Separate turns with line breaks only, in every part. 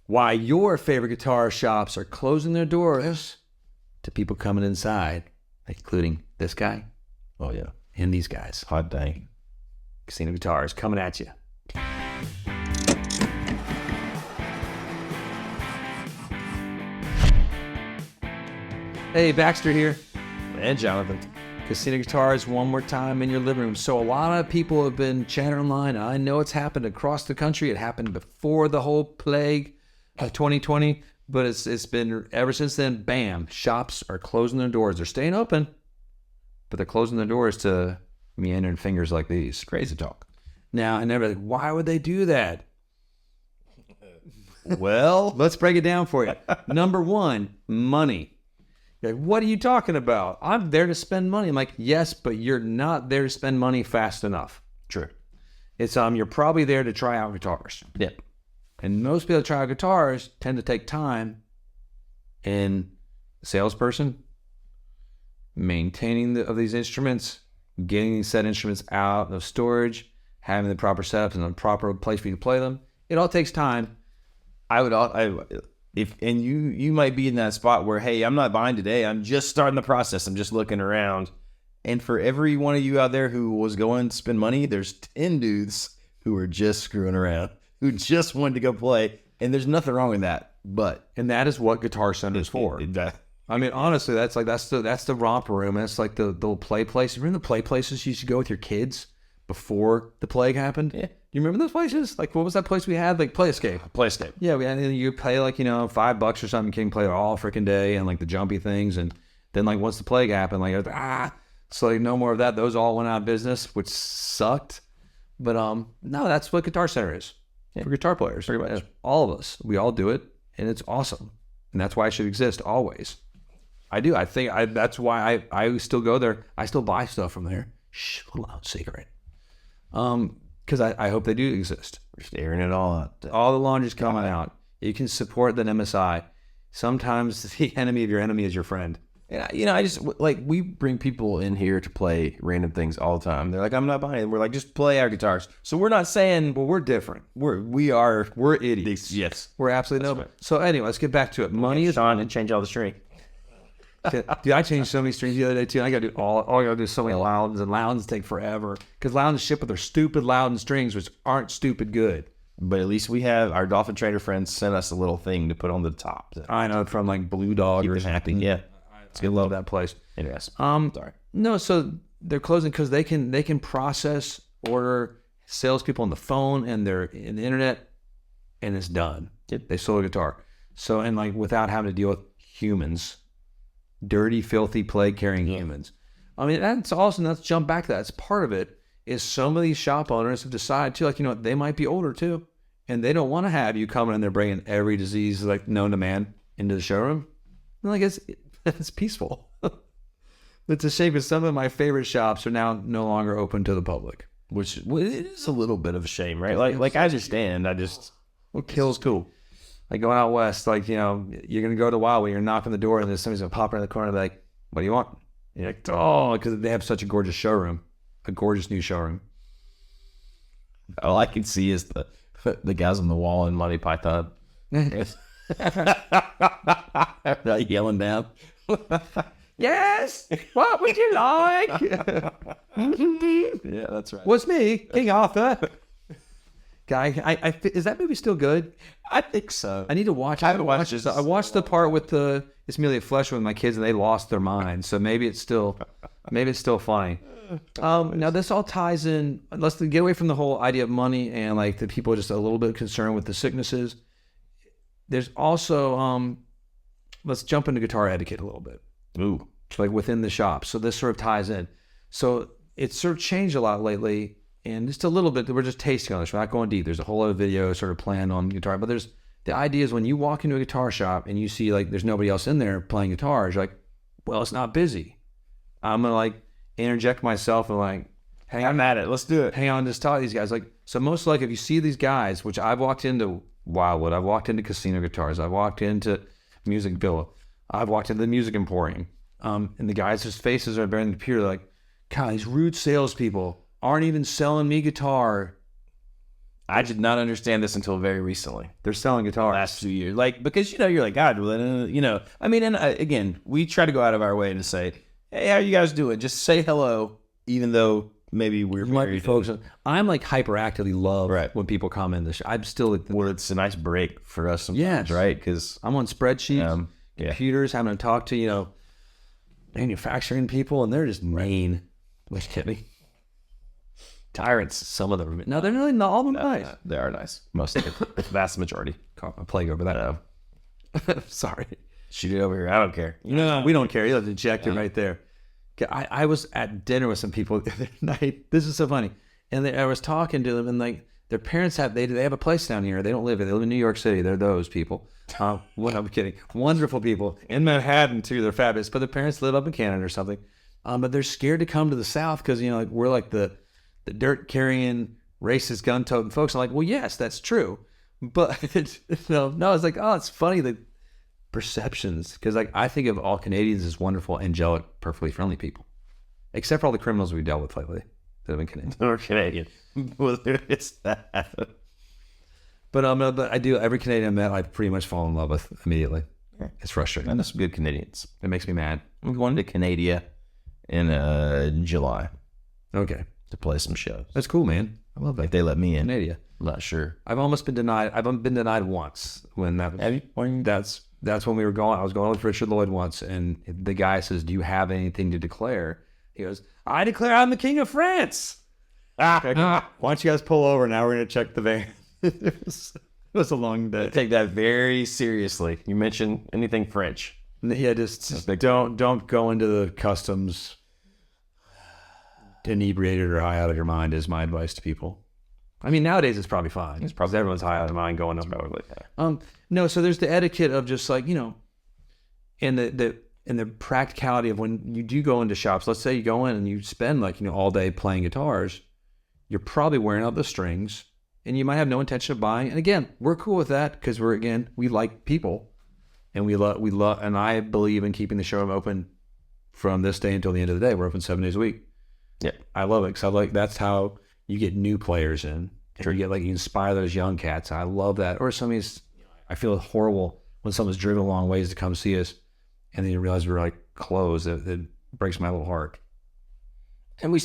why your favorite guitar shops are closing their doors to people coming inside, including this guy.
Oh, yeah.
And these guys.
Hot dang.
Casino Guitars coming at you. Hey, Baxter here.
And Jonathan.
Casino Guitars one more time in your living room. So a lot of people have been chatting online. I know it's happened across the country. It happened before the whole plague of 2020, but it's been ever since then. Bam, shops are closing their doors. They're staying open, but they're closing their doors to meandering fingers like these.
Crazy talk.
Now, and they're like, why would they do that?
Well,
Let's break it down for you. Number one, money. You're like, what are you talking about? I'm there to spend money. I'm like, yes, but you're not there to spend money fast enough.
true.
It's you're probably there to try out guitars.
Yeah.
And most people that try out guitars tend to take time in salesperson, maintaining of these instruments, getting these set instruments out of storage, having the proper setups and the proper place for you to play them. It all takes time.
You might be in that spot where, hey, I'm not buying today. I'm just starting the process. I'm just looking around. And for every one of you out there who was going to spend money, there's 10 dudes who are just screwing around, who just wanted to go play. And there's nothing wrong with that.
And that is what Guitar Center is for. I mean, honestly, that's the romper room. That's like the little play place. Remember the play places you used to go with your kids before the plague happened?
Yeah.
Do you remember those places? Like, what was that place we had? Like, Play Escape. Yeah, you pay like, $5 or something. You can play all freaking day and like the jumpy things. And then like once the plague happened, like, so like no more of that. Those all went out of business, which sucked. But no, that's what Guitar Center is for guitar players.
Pretty much.
All of us, we all do it, and it's awesome. And that's why it should exist always. I do. I think that's why I still go there. I still buy stuff from there. Shh, little out secret. Because I hope they do exist.
We're staring it all out.
All the laundry's coming out. You can support the MSI. Sometimes the enemy of your enemy is your friend.
And I just, like, we bring people in here to play random things all the time. They're like, I'm not buying it. We're like, just play our guitars. So we're not saying,
Well, we're different.
we're
idiots.
Yes.
We're absolutely no.
right.
So anyway, let's get back to it. Money is
Sean and change all the string.
Dude, I changed so many strings the other day too. I gotta do all I gotta do so many Loudons, and Loudons take forever because Loudons ship with their stupid Loudon strings, which aren't stupid good.
But at least we have our Dolphin Trader friends sent us a little thing to put on the top.
I know, from like Blue Dog
Keep
or
it happy.
something.
Yeah.
It's gonna love that place.
Anyways.
Sorry. No, so they're closing because they can process order salespeople on the phone and they're in the internet, and it's done.
Yep.
They sold a guitar. So and like without having to deal with humans. Dirty, filthy, plague-carrying humans. I mean, that's awesome. Let's jump back to that. It's part of it is some of these shop owners have decided, too, like, they might be older, too, and they don't want to have you coming in there bringing every disease, like, known to man into the showroom. And, like, it's peaceful. It's a shame because some of my favorite shops are now no longer open to the public.
Which it is a little bit of a shame, right? Like I understand.
What kills cool. Like going out west, like, you're going to go to Wildwood, you're knocking the door, and there's somebody's going to pop around the corner and be like, what do you want? And you're like, oh, because they have such a gorgeous showroom, a gorgeous new showroom.
All I can see is the guys on the wall in Monty Python. Yelling down.
Yes, what would you like?
Yeah, that's right.
What's me, King Arthur? Guy, is that movie still good?
I think so.
I need to watch it.
I haven't watched it.
I watched the part with it's Amelia Fletcher with my kids, and they lost their minds. So maybe it's still funny. Now this all ties in. Let's get away from the whole idea of money and like the people are just a little bit concerned with the sicknesses. There's also let's jump into guitar etiquette a little bit.
Ooh,
like within the shop. So this sort of ties in. So it's sort of changed a lot lately. And just a little bit, we're just tasting on this. We're not going deep. There's a whole other video sort of planned on guitar. But the idea is when you walk into a guitar shop and you see like there's nobody else in there playing guitars, you're like, well, it's not busy. I'm going to like interject myself and like, hang on.
I'm at it. Let's do it.
Hang on, just talk to these guys. Like, so most like if you see these guys, which I've walked into Wildwood, I've walked into Casino Guitars, I've walked into Music Villa, I've walked into the Music Emporium. And the guys' whose faces are bearing the computer, like, God, these rude salespeople aren't even selling me guitar.
I did not understand this until very recently.
They're selling guitars.
Last 2 years, like, because you're like, God, I mean, and again, we try to go out of our way to say, hey, how you guys doing? Just say hello, even though maybe we're married.
Folks, I'm like hyperactively love when people come in the show. I'm still like,
well, it's a nice break for us sometimes, right? Because
I'm on spreadsheets, computers, having to talk to manufacturing people, and they're just mean. Look at me. Tyrants, some of them. No, they're really not all of them nice.
They are nice. Most of them. The vast majority.
Caught my plague over that. Sorry.
Shoot it over here. I don't care.
We don't care. You have to eject it right there. I was at dinner with some people the other night. This is so funny. And I was talking to them, and like their parents they have a place down here. They don't live here. They live in New York City. They're those people. What I'm kidding. Wonderful people in Manhattan too. They're fabulous. But their parents live up in Canada or something. But they're scared to come to the South because we're like the dirt carrying, racist, gun toting folks. I'm like, well, yes, that's true, but no, it's like, oh, it's funny the perceptions, because like I think of all Canadians as wonderful, angelic, perfectly friendly people, except for all the criminals we dealt with lately that have been Canadian.
Or Canadian. Well, it's that.
But I do, every Canadian I met, I pretty much fall in love with immediately. Yeah. It's frustrating.
And that's some good Canadians.
It makes me mad.
I'm going to Canada in July.
Okay.
To play some shows.
That's cool, man. I love that.
Like they let me in.
Canada.
I'm not sure.
I've almost been denied. I've been denied once when that was.
Have you?
That's when we were going. I was going with Richard Lloyd once, and the guy says, "Do you have anything to declare?" He goes, "I declare I'm the king of France." Why don't you guys pull over? Now we're gonna check the van. It was a long day.
I take that very seriously. You mention anything French?
Yeah, just don't go into the customs inebriated or high out of your mind is my advice to people. I mean, nowadays it's probably fine.
It's probably everyone's high out of mind going up. Probably.
No. So there's the etiquette of just like and the practicality of when you do go into shops. Let's say you go in and you spend all day playing guitars. You're probably wearing out the strings, and you might have no intention of buying. And again, we're cool with that because we like people, and we love, and I believe in keeping the showroom open from this day until the end of the day. We're open 7 days a week.
Yeah,
I love it because that's how you get new players in. Sure. You inspire those young cats. I love that. Or I feel horrible when someone's driven a long ways to come see us, and then you realize we're closed. It breaks my little heart.
And we,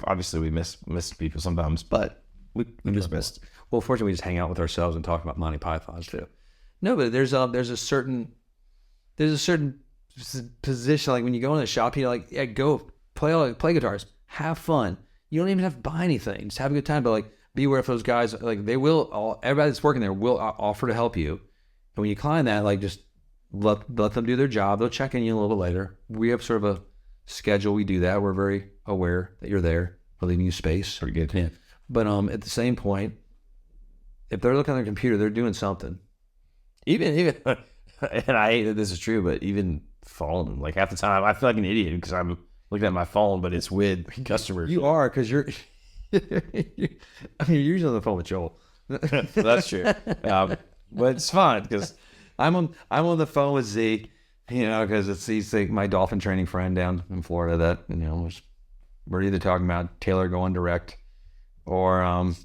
obviously we miss people sometimes, but we just missed.
Well, fortunately, we just hang out with ourselves and talk about Monty Pythons too. No, but there's a certain position. Like when you go in the shop, you're like, yeah, go play guitars. Have fun. You don't even have to buy anything. Just have a good time. But beware of those guys. They will. Everybody that's working there will offer to help you. And when you climb that, just let them do their job. They'll check in you a little bit later. We have sort of a schedule. We do that. We're very aware that you're there. We're leaving you space.
Pretty good.
Yeah. But at the same point, if they're looking at their computer, they're doing something.
Even, and I hate that this is true, but even phone, half the time, I feel like an idiot because I'm looking at my phone, but it's with customers.
You are, because you're usually on the phone with Joel.
That's true. But it's fun because
I'm on the phone with Z, because he's my dolphin training friend down in Florida that, we're either talking about Taylor going direct or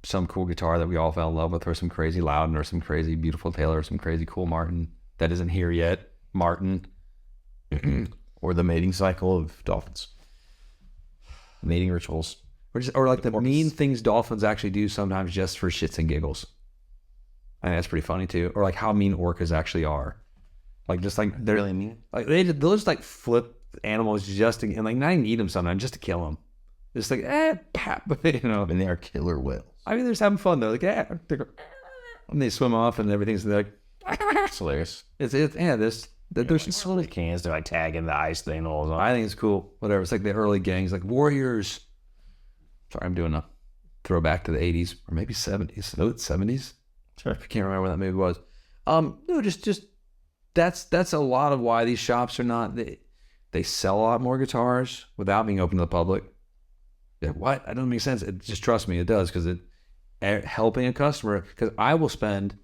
some cool guitar that we all fell in love with, or some crazy Loudon, or some crazy beautiful Taylor, or some crazy cool Martin that isn't here yet. Martin.
Or the mating cycle of dolphins. Mating rituals.
Or the mean things dolphins actually do sometimes just for shits and giggles. I think that's pretty funny too. Or how mean orcas actually are. They're
really mean.
They'll just flip animals just to, and not even eat them sometimes, just to kill them. Just pap,
And they are killer whales.
I mean, they're just having fun though. And they swim off and everything's
it's hilarious.
There's so many
cans to tagging the ice thing all the time.
I think it's cool. Whatever. It's the early gangs, Warriors. Sorry, I'm doing a throwback to the 80s or maybe 70s. No, it's 70s.
Sure.
I can't remember when that movie was. No, just that's a lot of why these shops are not. They sell a lot more guitars without being open to the public. Yeah, what? That doesn't make sense. Just trust me, it does, because helping a customer. Because I will spend.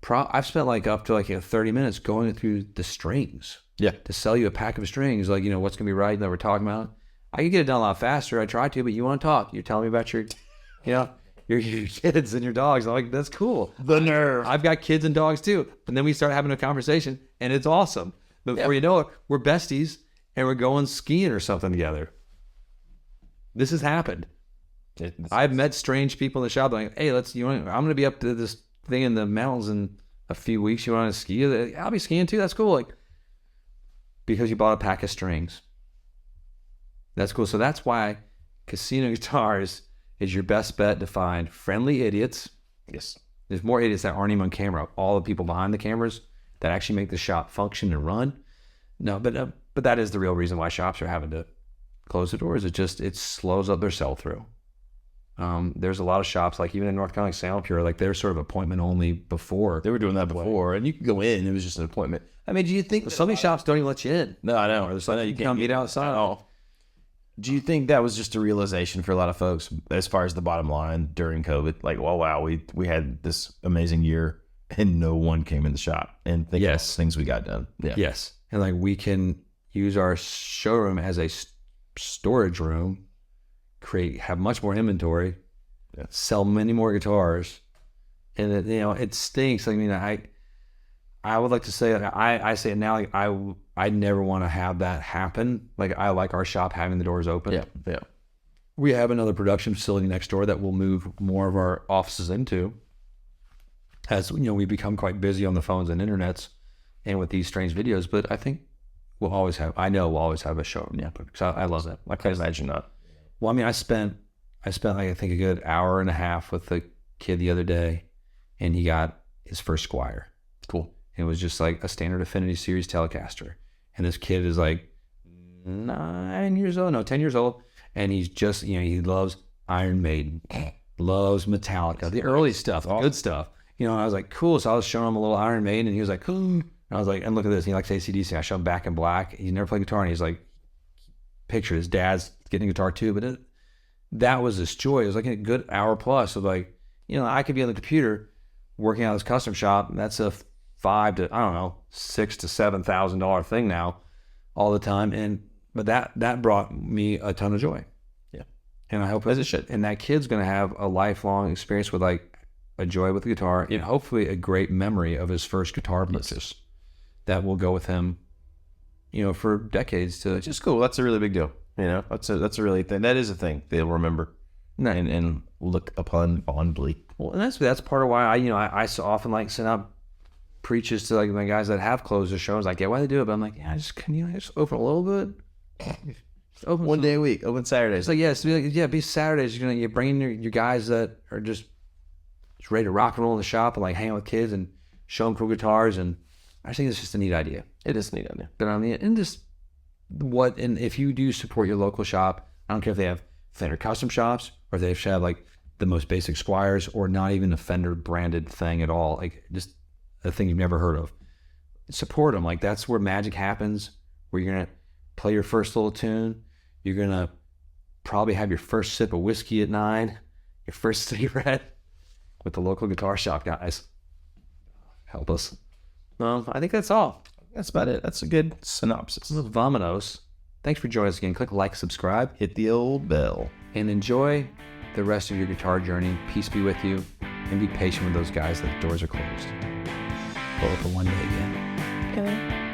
I've spent up to 30 minutes going through the strings.
Yeah.
To sell you a pack of strings, what's gonna be right that we're talking about. I could get it done a lot faster. I try to, but you want to talk. You're telling me about your You know, your kids and your dogs. I'm like, that's cool.
The nerve.
I've got kids and dogs too. And then we start having a conversation, and it's awesome. Before you know it, we're besties, and we're going skiing or something together. This has happened. I've met strange people in the shop. Like, hey, I'm going to be up to this thing in the mountains in a few weeks. You want to ski? I'll be skiing too. That's cool. Like, because you bought a pack of strings. That's cool. So that's why Casino Guitars is your best bet to find friendly idiots.
Yes.
There's more idiots that aren't even on camera. All the people behind the cameras that actually make the shop function and run. No, but that is the real reason why shops are having to close the doors. It slows up their sell through. There's a lot of shops, like even in North Carolina, like Sound Pure, like they're sort of appointment only before.
They were doing that before, and you could go in. It was just an appointment. I mean, do you think
Some of these shops don't even let you in?
No, I know.
Or there's like, you can't meet outside.
Oh. Do you think that was just a realization for a lot of folks as far as the bottom line during COVID? Like, well, wow, we had this amazing year and no one came in the shop, and think of all the things we got done. Yeah.
Yes. And like we can use our showroom as a storage room, have much more inventory, sell many more guitars. And it stinks. I mean, I would like to say, I say it now, like I never want to have that happen. Like I like our shop having the doors open.
Yeah.
We have another production facility next door that we'll move more of our offices into, as we become quite busy on the phones and internets and with these strange videos. But I think we'll always have a showroom. Yeah, because I love that.
I can't imagine not.
Well, I mean, I spent like, I think a good hour and a half with the kid the other day, and he got his first Squier.
Cool.
It was just like a standard Affinity Series Telecaster. And this kid is like 10 years old. And he's just, he loves Iron Maiden, loves Metallica, the early stuff, the good stuff. And I was like, cool. So I was showing him a little Iron Maiden, and he was like, cool. And I was like, and look at this. He likes AC/DC. I showed him Back in Black. He's never played guitar, and he's like, picture his dad's getting a guitar too. But that was his joy. It was like a good hour plus of like, I could be on the computer working out this custom shop. And that's a $5,000 to $6,000 to $7,000 thing now, all the time. But that brought me a ton of joy.
Yeah,
and I hope as it should. And that kid's gonna have a lifelong experience with like a joy with the guitar, and hopefully a great memory of his first guitar purchase that will go with him, for decades. To
just cool. That's a really big deal. That's a really thing. That is a thing they'll remember and look upon fondly.
Well, and that's part of why I so often like send out preaches to like the guys that have closed the shows. Like, why they do it? But I'm like, can you just open a little bit?
Just open one day a week. Open Saturdays.
It's like, be Saturdays. You're bringing your guys that are just ready to rock and roll in the shop and like hang out with kids and show them cool guitars. And I think it's just a neat idea.
It is a neat idea.
But and if you do support your local shop, I don't care if they have Fender custom shops or if they have like the most basic Squiers or not even a Fender branded thing at all, like just a thing you've never heard of. Support them. Like that's where magic happens, where you're gonna play your first little tune. You're gonna probably have your first sip of whiskey at 9, your first cigarette with the local guitar shop guys. Help us. I think that's all.
That's about it. That's a good synopsis.
Vamonos. Thanks for joining us again. Click like, subscribe,
hit the old bell,
and enjoy the rest of your guitar journey. Peace be with you, and be patient with those guys that the doors are closed. We'll open one day again.
Okay.